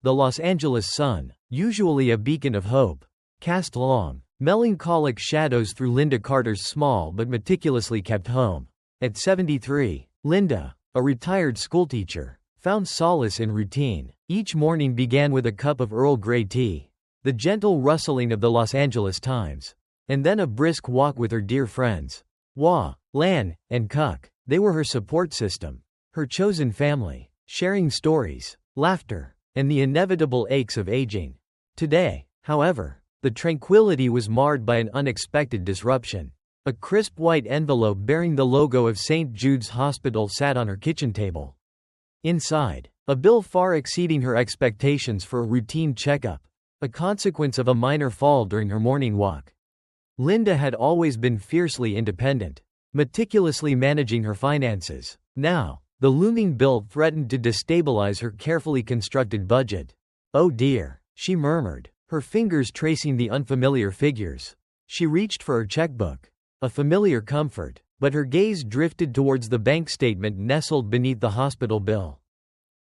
The Los Angeles sun, usually a beacon of hope, cast long, melancholic shadows through Linda Carter's small but meticulously kept home. At 73, Linda, a retired schoolteacher, found solace in routine. Each morning began with a cup of Earl Grey tea, the gentle rustling of the Los Angeles Times, and then a brisk walk with her dear friends. Wah, Lan, and Cuck. They were her support system, her chosen family, sharing stories, laughter, and the inevitable aches of aging. Today, however, the tranquility was marred by an unexpected disruption. A crisp white envelope bearing the logo of St. Jude's Hospital sat on her kitchen table. Inside, a bill far exceeding her expectations for a routine checkup, a consequence of a minor fall during her morning walk. Linda had always been fiercely independent, meticulously managing her finances. Now, the looming bill threatened to destabilize her carefully constructed budget. "Oh dear," she murmured, her fingers tracing the unfamiliar figures. She reached for her checkbook, a familiar comfort, but her gaze drifted towards the bank statement nestled beneath the hospital bill.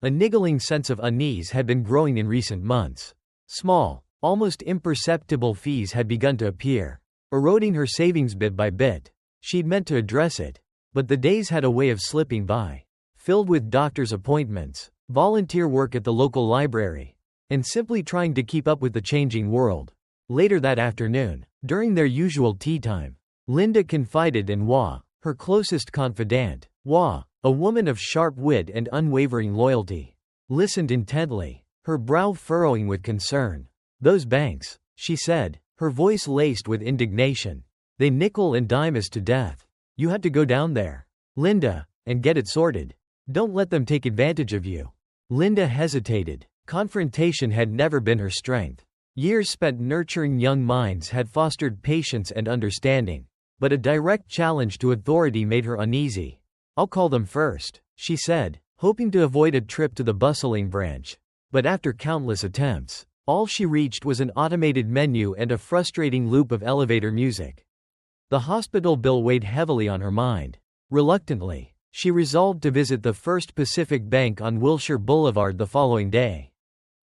A niggling sense of unease had been growing in recent months. Small, almost imperceptible fees had begun to appear, eroding her savings bit by bit. She'd meant to address it, but the days had a way of slipping by, filled with doctor's appointments, volunteer work at the local library, and simply trying to keep up with the changing world. Later that afternoon, during their usual tea time, Linda confided in Wah, her closest confidant. Wah, a woman of sharp wit and unwavering loyalty, listened intently, her brow furrowing with concern. "Those banks," she said, her voice laced with indignation. "They nickel and dime us to death. You had to go down there, Linda, and get it sorted. Don't let them take advantage of you." Linda hesitated. Confrontation had never been her strength. Years spent nurturing young minds had fostered patience and understanding, but a direct challenge to authority made her uneasy. "I'll call them first," she said, hoping to avoid a trip to the bustling branch. But after countless attempts, all she reached was an automated menu and a frustrating loop of elevator music. The hospital bill weighed heavily on her mind. Reluctantly, she resolved to visit the First Pacific Bank on Wilshire Boulevard the following day.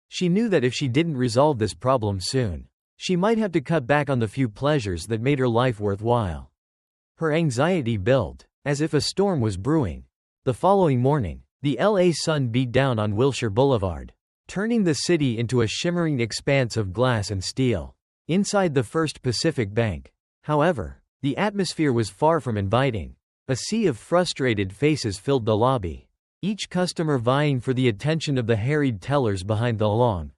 She knew that if she didn't resolve this problem soon, she might have to cut back on the few pleasures that made her life worthwhile. Her anxiety built, as if a storm was brewing. The following morning, the LA sun beat down on Wilshire Boulevard, turning the city into a shimmering expanse of glass and steel. Inside the First Pacific Bank, however, the atmosphere was far from inviting. A sea of frustrated faces filled the lobby, each customer vying for the attention of the harried tellers behind the long,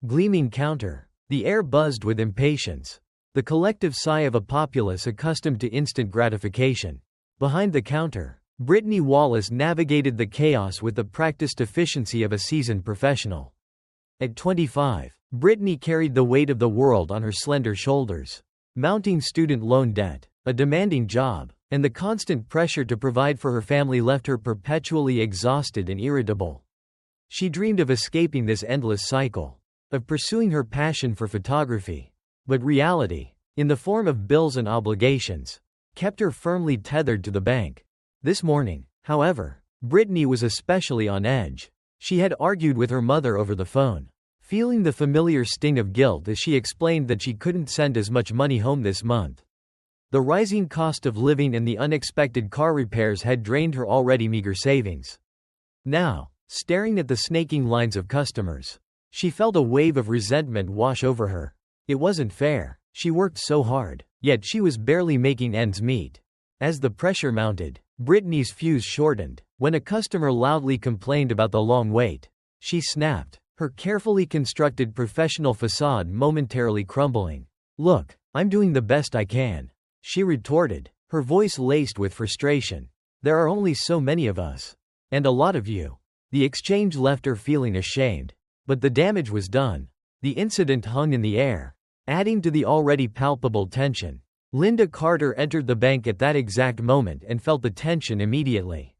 gleaming counter. The air buzzed with impatience, the collective sigh of a populace accustomed to instant gratification. Behind the counter, Brittany Wallace navigated the chaos with the practiced efficiency of a seasoned professional. At 25, Brittany carried the weight of the world on her slender shoulders. Mounting student loan debt, a demanding job, and the constant pressure to provide for her family left her perpetually exhausted and irritable. She dreamed of escaping this endless cycle, of pursuing her passion for photography. But reality, in the form of bills and obligations, kept her firmly tethered to the bank. This morning, however, Brittany was especially on edge. She had argued with her mother over the phone, feeling the familiar sting of guilt as she explained that she couldn't send as much money home this month. The rising cost of living and the unexpected car repairs had drained her already meager savings. Now, staring at the snaking lines of customers, she felt a wave of resentment wash over her. It wasn't fair. She worked so hard, yet she was barely making ends meet. As the pressure mounted, Brittany's fuse shortened. When a customer loudly complained about the long wait, she snapped, her carefully constructed professional facade momentarily crumbling. "Look, I'm doing the best I can," she retorted, her voice laced with frustration. "There are only so many of us. And a lot of you." The exchange left her feeling ashamed. But the damage was done. The incident hung in the air, adding to the already palpable tension. Linda Carter entered the bank at that exact moment and felt the tension immediately.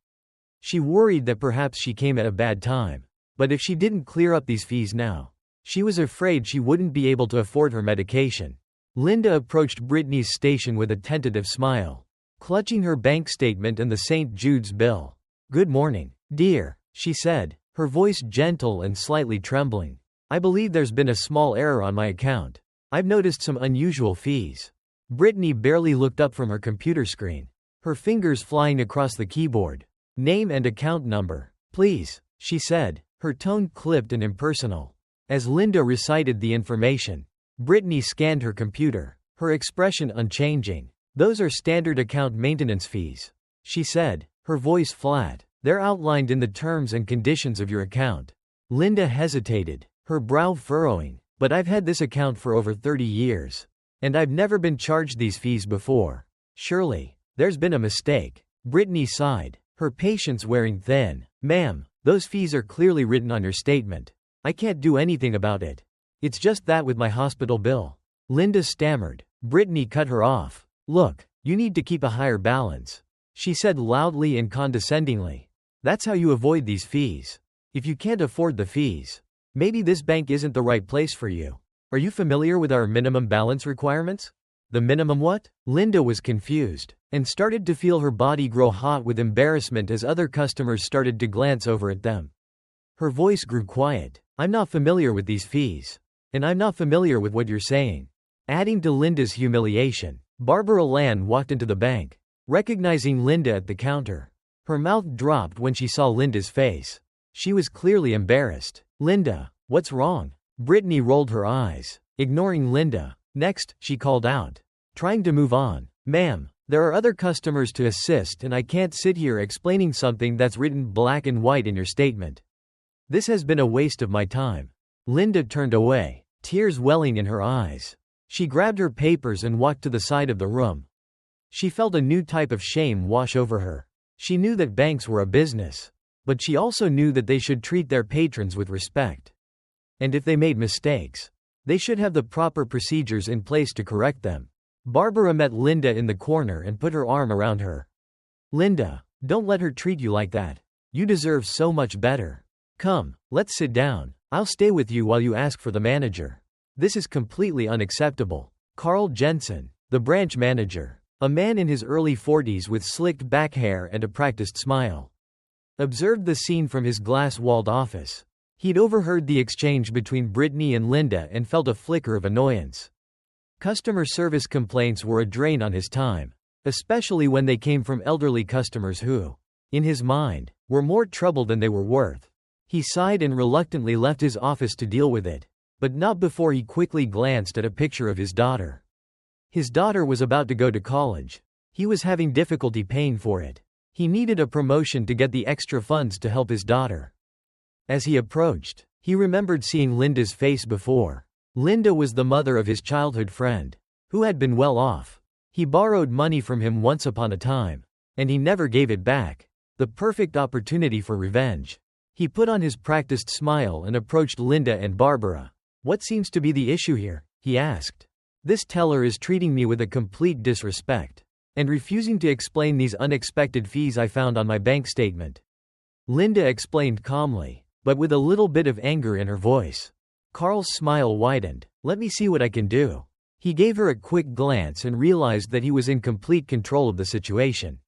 She worried that perhaps she came at a bad time. But if she didn't clear up these fees now, she was afraid she wouldn't be able to afford her medication. Linda approached Brittany's station with a tentative smile, clutching her bank statement and the St. Jude's bill. "Good morning, dear," she said, her voice gentle and slightly trembling. I believe there's been a small error on my account. I've noticed some unusual fees. Brittany barely looked up from her computer screen, her fingers flying across the keyboard. Name and account number, please, she said, her tone clipped and impersonal. As Linda recited the information, Brittany scanned her computer, her expression unchanging. Those are standard account maintenance fees, she said, her voice flat. They're outlined in the terms and conditions of your account. Linda hesitated, her brow furrowing. But I've had this account for over 30 years. And I've never been charged these fees before. Surely, there's been a mistake. Brittany sighed, her patience wearing thin. Ma'am, those fees are clearly written on your statement. I can't do anything about it. It's just that with my hospital bill. Linda stammered. Brittany cut her off. Look, you need to keep a higher balance, she said loudly and condescendingly. That's how you avoid these fees. If you can't afford the fees, maybe this bank isn't the right place for you. Are you familiar with our minimum balance requirements? The minimum what? Linda was confused, and started to feel her body grow hot with embarrassment as other customers started to glance over at them. Her voice grew quiet. I'm not familiar with these fees. And I'm not familiar with what you're saying. Adding to Linda's humiliation, Barbara Lan walked into the bank, recognizing Linda at the counter. Her mouth dropped when she saw Linda's face. She was clearly embarrassed. Linda, what's wrong? Brittany rolled her eyes, ignoring Linda. Next, she called out, trying to move on. Ma'am, there are other customers to assist and I can't sit here explaining something that's written black and white in your statement. This has been a waste of my time. Linda turned away, tears welling in her eyes. She grabbed her papers and walked to the side of the room. She felt a new type of shame wash over her. She knew that banks were a business, but she also knew that they should treat their patrons with respect. And if they made mistakes, they should have the proper procedures in place to correct them. Barbara met Linda in the corner and put her arm around her. Linda, don't let her treat you like that. You deserve so much better. Come, let's sit down. I'll stay with you while you ask for the manager. This is completely unacceptable. Carl Jensen, the branch manager, a man in his early 40s with slicked back hair and a practiced smile, observed the scene from his glass-walled office. He'd overheard the exchange between Brittany and Linda and felt a flicker of annoyance. Customer service complaints were a drain on his time, especially when they came from elderly customers who, in his mind, were more trouble than they were worth. He sighed and reluctantly left his office to deal with it, but not before he quickly glanced at a picture of his daughter. His daughter was about to go to college. He was having difficulty paying for it. He needed a promotion to get the extra funds to help his daughter. As he approached, he remembered seeing Linda's face before. Linda was the mother of his childhood friend, who had been well off. He borrowed money from him once upon a time, and he never gave it back. The perfect opportunity for revenge. He put on his practiced smile and approached Linda and Barbara. What seems to be the issue here? He asked. This teller is treating me with a complete disrespect, and refusing to explain these unexpected fees I found on my bank statement. Linda explained calmly, but with a little bit of anger in her voice. Carl's smile widened. Let me see what I can do. He gave her a quick glance and realized that he was in complete control of the situation.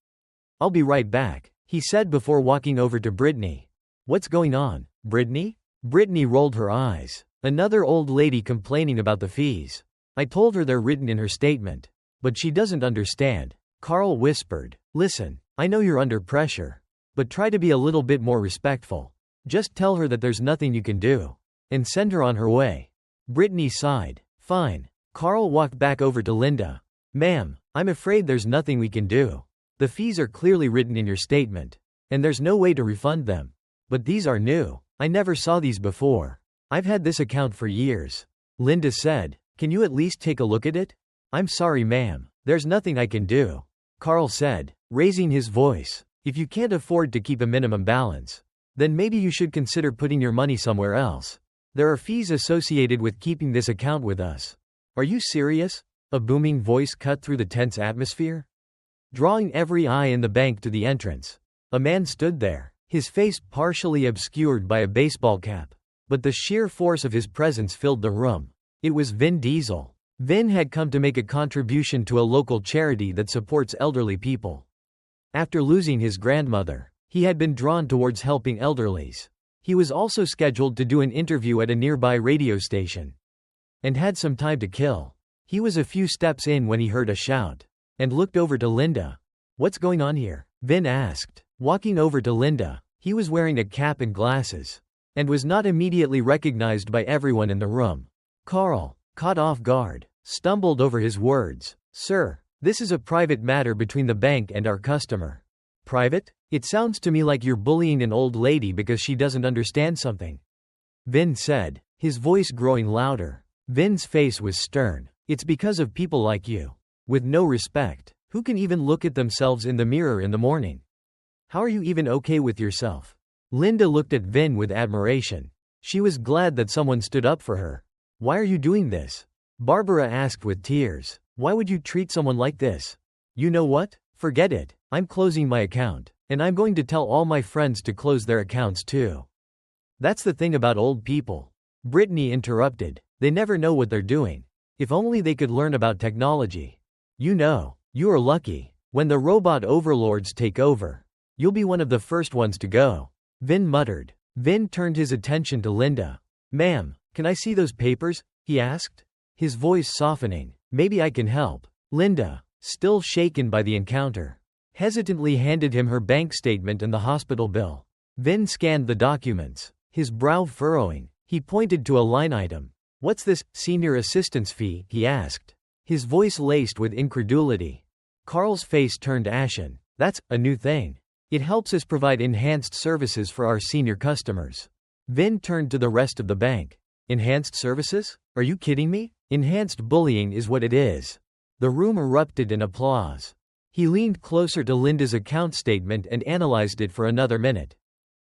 I'll be right back, he said before walking over to Brittany. What's going on, Brittany? Brittany rolled her eyes. Another old lady complaining about the fees. I told her they're written in her statement. But she doesn't understand. Carl whispered. Listen, I know you're under pressure. But try to be a little bit more respectful. Just tell her that there's nothing you can do. And send her on her way. Brittany sighed. Fine. Carl walked back over to Linda. Ma'am, I'm afraid there's nothing we can do. The fees are clearly written in your statement. And there's no way to refund them. But these are new. I never saw these before. I've had this account for years. Linda said. Can you at least take a look at it? I'm sorry, ma'am. There's nothing I can do. Carl said, raising his voice. If you can't afford to keep a minimum balance, then maybe you should consider putting your money somewhere else. There are fees associated with keeping this account with us. Are you serious? A booming voice cut through the tense atmosphere. Drawing every eye in the bank to the entrance, a man stood there, his face partially obscured by a baseball cap. But the sheer force of his presence filled the room. It was Vin Diesel. Vin had come to make a contribution to a local charity that supports elderly people. After losing his grandmother, he had been drawn towards helping elderlies. He was also scheduled to do an interview at a nearby radio station and had some time to kill. He was a few steps in when he heard a shout and looked over to Linda. "What's going on here?" Vin asked. Walking over to Linda, he was wearing a cap and glasses and was not immediately recognized by everyone in the room. Carl, caught off guard, stumbled over his words. "Sir, this is a private matter between the bank and our customer." "Private? It sounds to me like you're bullying an old lady because she doesn't understand something," Vin said, his voice growing louder. Vin's face was stern. "It's because of people like you, with no respect, who can even look at themselves in the mirror in the morning. How are you even okay with yourself?" Linda looked at Vin with admiration. She was glad that someone stood up for her. "Why are you doing this?" Barbara asked with tears. "Why would you treat someone like this?" "You know what? Forget it. I'm closing my account, and I'm going to tell all my friends to close their accounts too." "That's the thing about old people," Brittany interrupted. "They never know what they're doing. If only they could learn about technology. You know, you are lucky. When the robot overlords take over, you'll be one of the first ones to go," Vin muttered. Vin turned his attention to Linda. "Ma'am, can I see those papers?" he asked, his voice softening. "Maybe I can help." Linda, still shaken by the encounter, hesitantly handed him her bank statement and the hospital bill. Vin scanned the documents, his brow furrowing. He pointed to a line item. "What's this, senior assistance fee?" he asked, his voice laced with incredulity. Carl's face turned ashen. "That's a new thing. It helps us provide enhanced services for our senior customers." Vin turned to the rest of the bank. "Enhanced services? Are you kidding me? Enhanced bullying is what it is." The room erupted in applause. He leaned closer to Linda's account statement and analyzed it for another minute.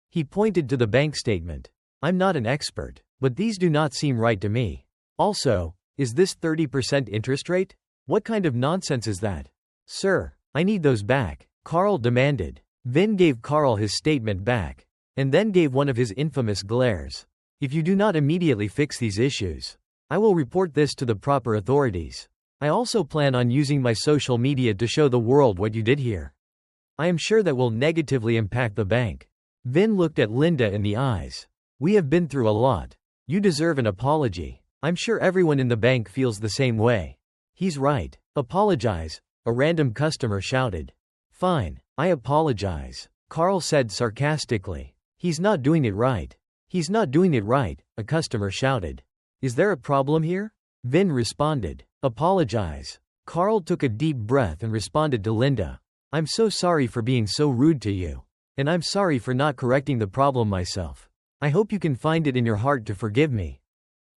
He pointed to the bank statement. "I'm not an expert, but these do not seem right to me. Also, is this 30% interest rate? What kind of nonsense is that?" "Sir, I need those back," Carl demanded. Vin gave Carl his statement back, and then gave one of his infamous glares. "If you do not immediately fix these issues, I will report this to the proper authorities. I also plan on using my social media to show the world what you did here. I am sure that will negatively impact the bank." Vin looked at Linda in the eyes. "We have been through a lot. You deserve an apology. I'm sure everyone in the bank feels the same way." "He's right. Apologize," a random customer shouted. "Fine, I apologize," Carl said sarcastically. "He's not doing it right. He's not doing it right," a customer shouted. "Is there a problem here?" Vin responded. "Apologize." Carl took a deep breath and responded to Linda. "I'm so sorry for being so rude to you. And I'm sorry for not correcting the problem myself. I hope you can find it in your heart to forgive me.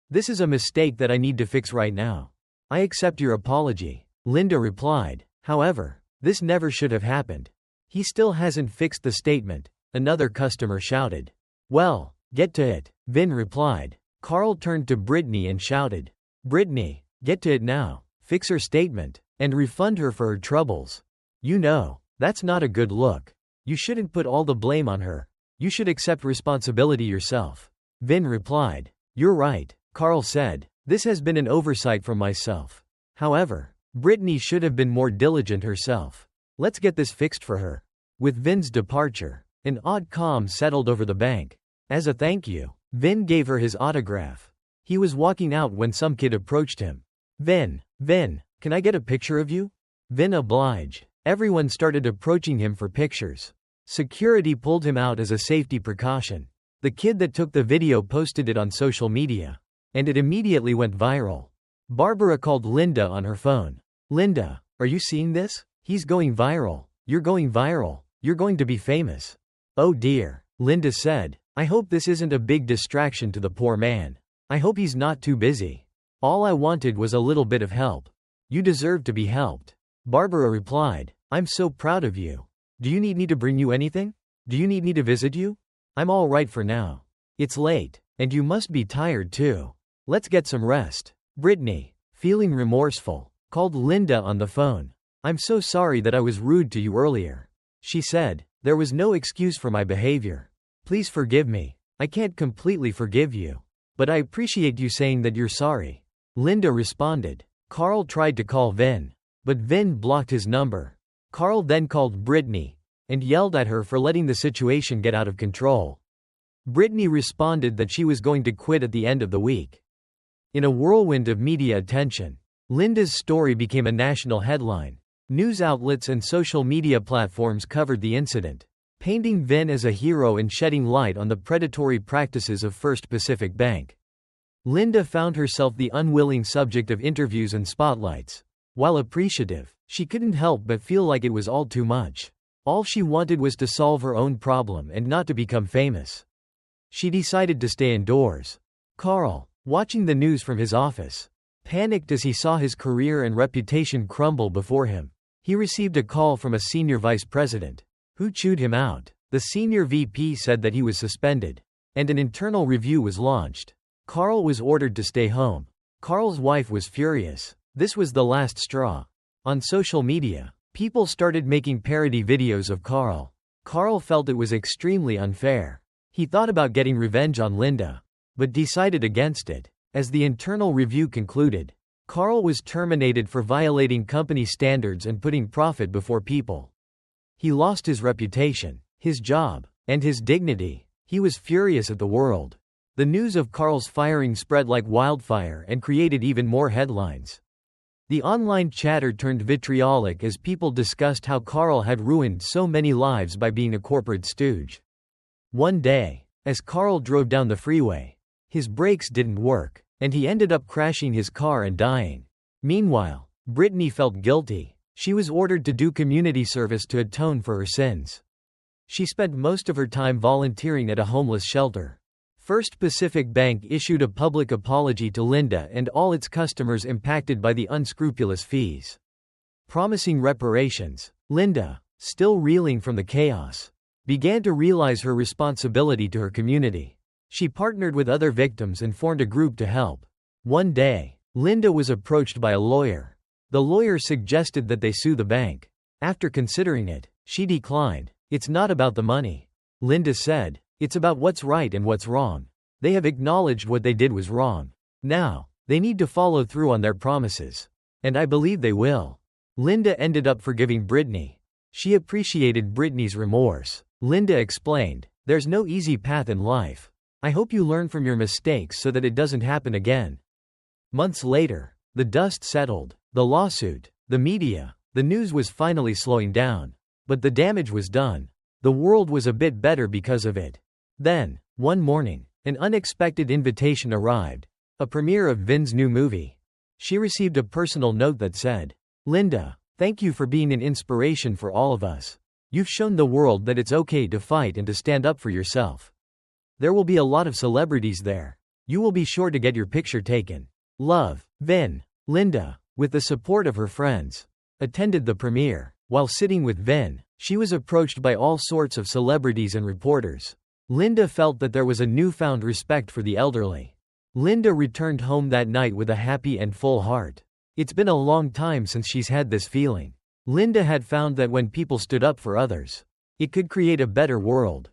This is a mistake that I need to fix right now. I accept your apology," Linda replied. "However, this never should have happened." "He still hasn't fixed the statement," another customer shouted. "Well, get to it," Vin replied. Carl turned to Brittany and shouted, "Brittany, get to it now. Fix her statement, and refund her for her troubles. You know, that's not a good look. You shouldn't put all the blame on her. You should accept responsibility yourself." Vin replied. "You're right," Carl said. "This has been an oversight from myself. However, Brittany should have been more diligent herself. Let's get this fixed for her." With Vin's departure, an odd calm settled over the bank. As a thank you, Vin gave her his autograph. He was walking out when some kid approached him. Vin, can I get a picture of you?" Vin obliged. Everyone started approaching him for pictures. Security pulled him out as a safety precaution. The kid that took the video posted it on social media, and it immediately went viral. Barbara called Linda on her phone. "Linda, are you seeing this? He's going viral. You're going viral. You're going to be famous." "Oh dear," Linda said. "I hope this isn't a big distraction to the poor man. I hope he's not too busy. All I wanted was a little bit of help." "You deserve to be helped," Barbara replied. "I'm so proud of you. Do you need me to bring you anything? Do you need me to visit you? I'm all right for now. It's late, and you must be tired too. Let's get some rest." Brittany, feeling remorseful, called Linda on the phone. "I'm so sorry that I was rude to you earlier," she said. "There was no excuse for my behavior. Please forgive me. I can't completely forgive you, but I appreciate you saying that you're sorry." Linda responded. Carl tried to call Vin, but Vin blocked his number. Carl then called Brittany and yelled at her for letting the situation get out of control. Britney responded that she was going to quit at the end of the week. In a whirlwind of media attention, Linda's story became a national headline. News outlets and social media platforms covered the incident, painting Vin as a hero and shedding light on the predatory practices of First Pacific Bank. Linda found herself the unwilling subject of interviews and spotlights. While appreciative, she couldn't help but feel like it was all too much. All she wanted was to solve her own problem and not to become famous. She decided to stay indoors. Carl, watching the news from his office, panicked as he saw his career and reputation crumble before him. He received a call from a senior vice president, who chewed him out. The senior VP said that he was suspended, and an internal review was launched. Carl was ordered to stay home. Carl's wife was furious. This was the last straw. On social media, people started making parody videos of Carl. Carl felt it was extremely unfair. He thought about getting revenge on Linda, but decided against it. As the internal review concluded, Carl was terminated for violating company standards and putting profit before people. He lost his reputation, his job, and his dignity. He was furious at the world. The news of Carl's firing spread like wildfire and created even more headlines. The online chatter turned vitriolic as people discussed how Carl had ruined so many lives by being a corporate stooge. One day, as Carl drove down the freeway, his brakes didn't work, and he ended up crashing his car and dying. Meanwhile, Britney felt guilty. She was ordered to do community service to atone for her sins. She spent most of her time volunteering at a homeless shelter. First Pacific Bank issued a public apology to Linda and all its customers impacted by the unscrupulous fees. Promising reparations, Linda, still reeling from the chaos, began to realize her responsibility to her community. She partnered with other victims and formed a group to help. One day, Linda was approached by a lawyer. The lawyer suggested that they sue the bank. After considering it, she declined. "It's not about the money," Linda said. "It's about what's right and what's wrong. They have acknowledged what they did was wrong. Now, they need to follow through on their promises. And I believe they will." Linda ended up forgiving Britney. She appreciated Britney's remorse. Linda explained, "There's no easy path in life. I hope you learn from your mistakes so that it doesn't happen again." Months later, the dust settled. The lawsuit, the media, the news was finally slowing down. But the damage was done. The world was a bit better because of it. Then, one morning, an unexpected invitation arrived. A premiere of Vin's new movie. She received a personal note that said, "Linda, thank you for being an inspiration for all of us. You've shown the world that it's okay to fight and to stand up for yourself. There will be a lot of celebrities there. You will be sure to get your picture taken. Love, Vin." Linda, with the support of her friends, attended the premiere. While sitting with Vin, she was approached by all sorts of celebrities and reporters. Linda felt that there was a newfound respect for the elderly. Linda returned home that night with a happy and full heart. It's been a long time since she's had this feeling. Linda had found that when people stood up for others, it could create a better world.